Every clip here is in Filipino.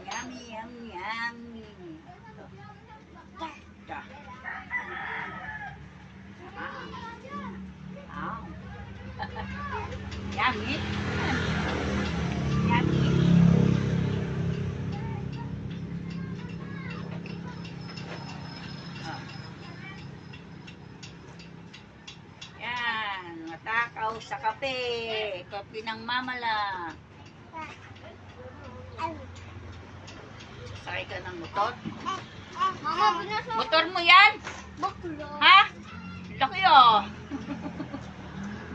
Yummy, yummy, yummy. Dah. Yummy. Yummy. Yan, matakaw sa kape. Kape ng mamala. Sakay ka ng motor? Motor mo yan? Ha? Laki oh.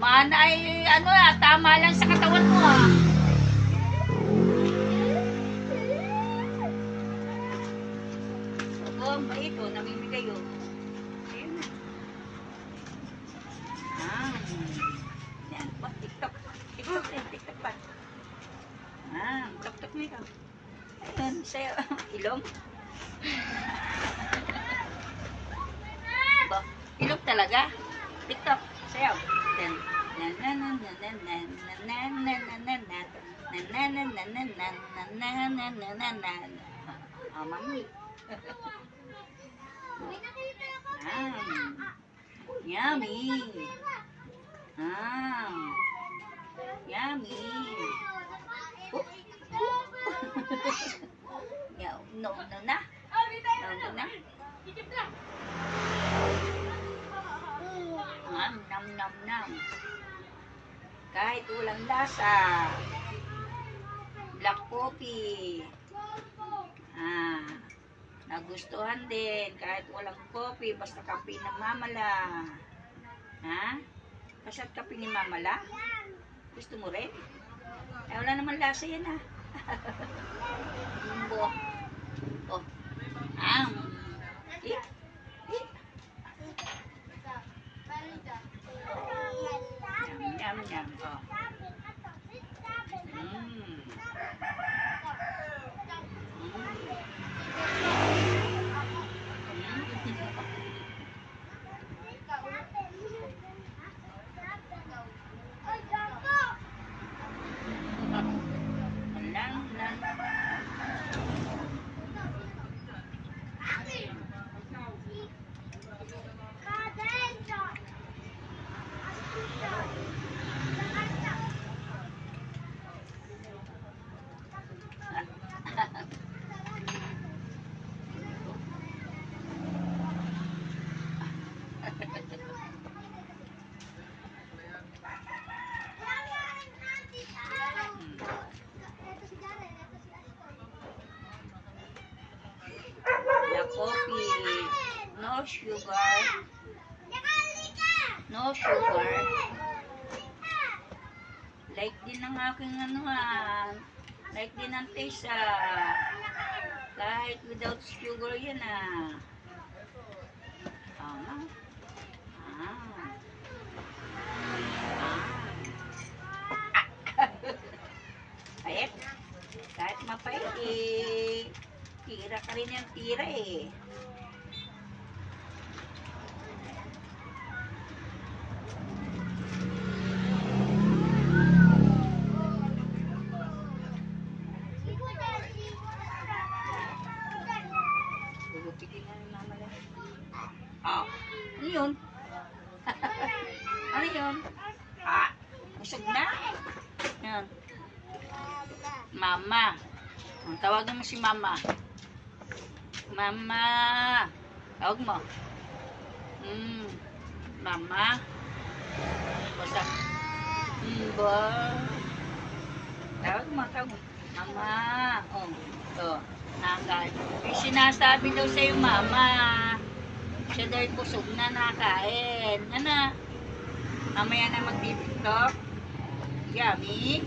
Mana ay ano tama lang sa katawan mo ah. Ang bait oh, namimigay oh. Ayun na. Yan, TikTok. TikTok din, TikTok pa. Tok-tok mo ikaw. Ayun, sa'yo. Ilong. Ba, ilong talaga. TikTok, sa'yo. Mami. Yummy. Yummy. No na. Nam. Kahit walang lasa. Black coffee. Nagustuhan din. Kahit walang coffee, basta kape ng mamala. Kasat kape ni mamala? Gusto mo rin? Wala naman lasa yan Oh. Yum. Oh. Coffee. No sugar. No sugar. Like din ang aking like din ang taste kahit without sugar yan Payat. Kahit mapait tira ka rin yung tira Ano yun? Ano yun? Busog na? Yan. Mama. Tawagan mo si Mama. Mama. Tawag mo. Mama. Basta. Ba. Tawag mo. Mama. Nakakain. May sinasabi daw sa'yo, Mama. Siya daw busog na nakain. Mamaya na mag-tiktok. Yummy.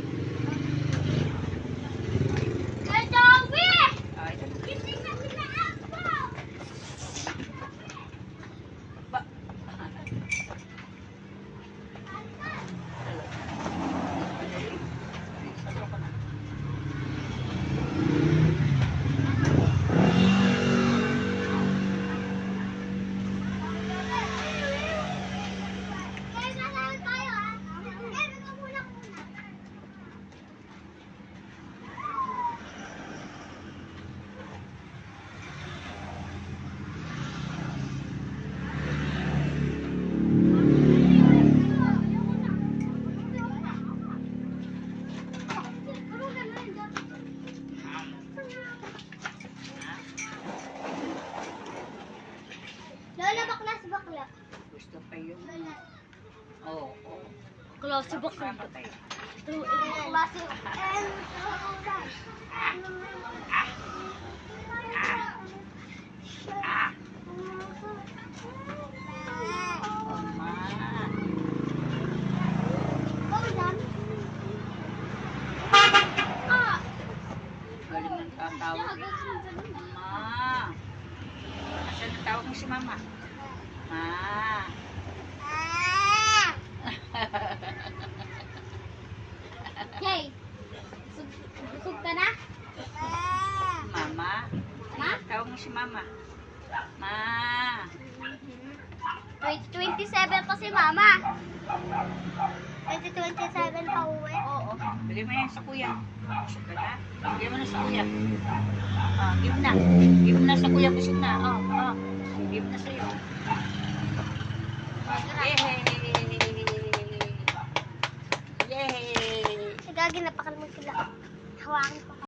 Klase ba kayo? Mamatay. Klase. Oma. Galing ng tatawag eh. Mama. Asan ang tawag mo si mama? Ma. Okay. Busog ka na? Mama. Ma? Tawag mo si mama. Ma. 2027 pa si Mama. 2027 pa uwi? Oo. Bigay mo yan sa kuya. Busog ka na? Bigay mo na sa kuya. Give na. Give na sa kuya. Busog na. Give na sa'yo. Yay! Yay! Gagi, napakalimang sila. Hawakan ko.